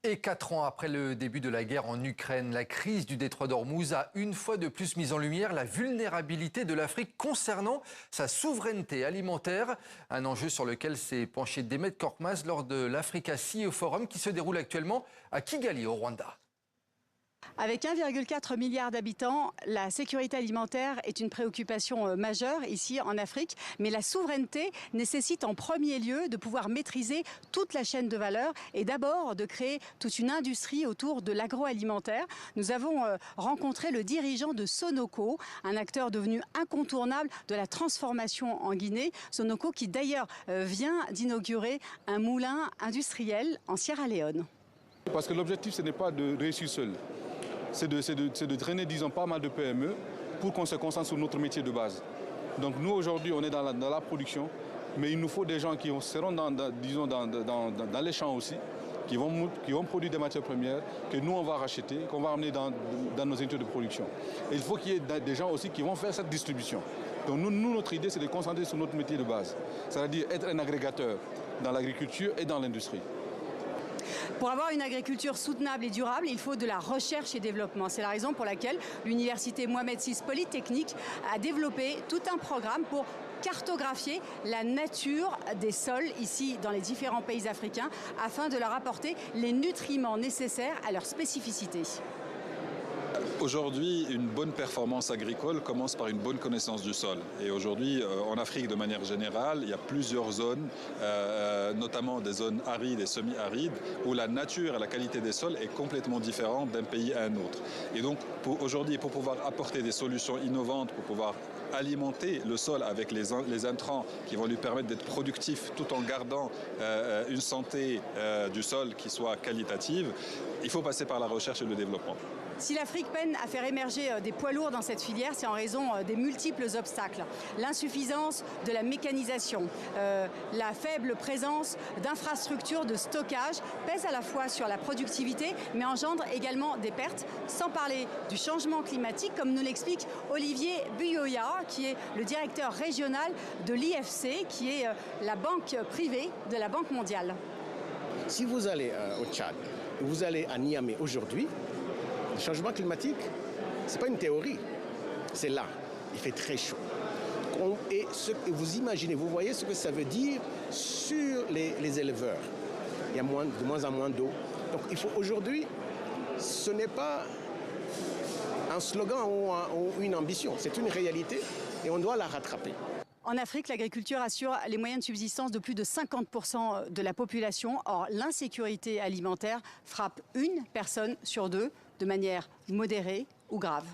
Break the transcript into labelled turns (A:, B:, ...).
A: Et 4 ans après le début de la guerre en Ukraine, la crise du détroit d'Ormuz a une fois de plus mis en lumière la vulnérabilité de l'Afrique concernant sa souveraineté alimentaire. Un enjeu sur lequel s'est penché Demet Korkmaz lors de l'Africa CEO Forum qui se déroule actuellement à Kigali au Rwanda.
B: Avec 1,4 milliard d'habitants, la sécurité alimentaire est une préoccupation majeure ici en Afrique. Mais la souveraineté nécessite en premier lieu de pouvoir maîtriser toute la chaîne de valeur et d'abord de créer toute une industrie autour de l'agroalimentaire. Nous avons rencontré le dirigeant de Sonoko, un acteur devenu incontournable de la transformation en Guinée. Sonoko qui d'ailleurs vient d'inaugurer un moulin industriel en Sierra Leone.
C: Parce que l'objectif, ce n'est pas de réussir seul. C'est de traîner, disons, pas mal de PME pour qu'on se concentre sur notre métier de base. Donc nous, aujourd'hui, on est dans la production, mais il nous faut des gens qui seront dans les champs aussi, qui vont produire des matières premières que nous, on va racheter, qu'on va amener dans nos unités de production. Et il faut qu'il y ait des gens aussi qui vont faire cette distribution. Donc nous notre idée, c'est de concentrer sur notre métier de base, c'est-à-dire être un agrégateur dans l'agriculture et dans l'industrie.
B: Pour avoir une agriculture soutenable et durable, il faut de la recherche et développement. C'est la raison pour laquelle l'université Mohamed VI Polytechnique a développé tout un programme pour cartographier la nature des sols ici dans les différents pays africains afin de leur apporter les nutriments nécessaires à leur spécificité.
D: Aujourd'hui, une bonne performance agricole commence par une bonne connaissance du sol. Et aujourd'hui, en Afrique de manière générale, il y a plusieurs zones, notamment des zones arides et semi-arides, où la nature et la qualité des sols est complètement différente d'un pays à un autre. Et donc, aujourd'hui, pour pouvoir apporter des solutions innovantes, pour pouvoir alimenter le sol avec les intrants qui vont lui permettre d'être productif tout en gardant une santé du sol qui soit qualitative, il faut passer par la recherche et le développement.
B: Si l'Afrique peine à faire émerger des poids lourds dans cette filière, c'est en raison des multiples obstacles. L'insuffisance de la mécanisation, la faible présence d'infrastructures de stockage pèse à la fois sur la productivité, mais engendre également des pertes, sans parler du changement climatique, comme nous l'explique Olivier Buyoya, qui est le directeur régional de l'IFC, qui est la banque privée de la Banque mondiale.
E: Si vous allez au Tchad, vous allez à Niamey aujourd'hui, le changement climatique, ce n'est pas une théorie, c'est là, il fait très chaud. Et vous imaginez, vous voyez ce que ça veut dire sur les éleveurs. Il y a de moins en moins d'eau. Donc il faut aujourd'hui, ce n'est pas un slogan ou une ambition, c'est une réalité et on doit la rattraper.
B: En Afrique, l'agriculture assure les moyens de subsistance de plus de 50% de la population. Or, l'insécurité alimentaire frappe une personne sur deux de manière modérée ou grave.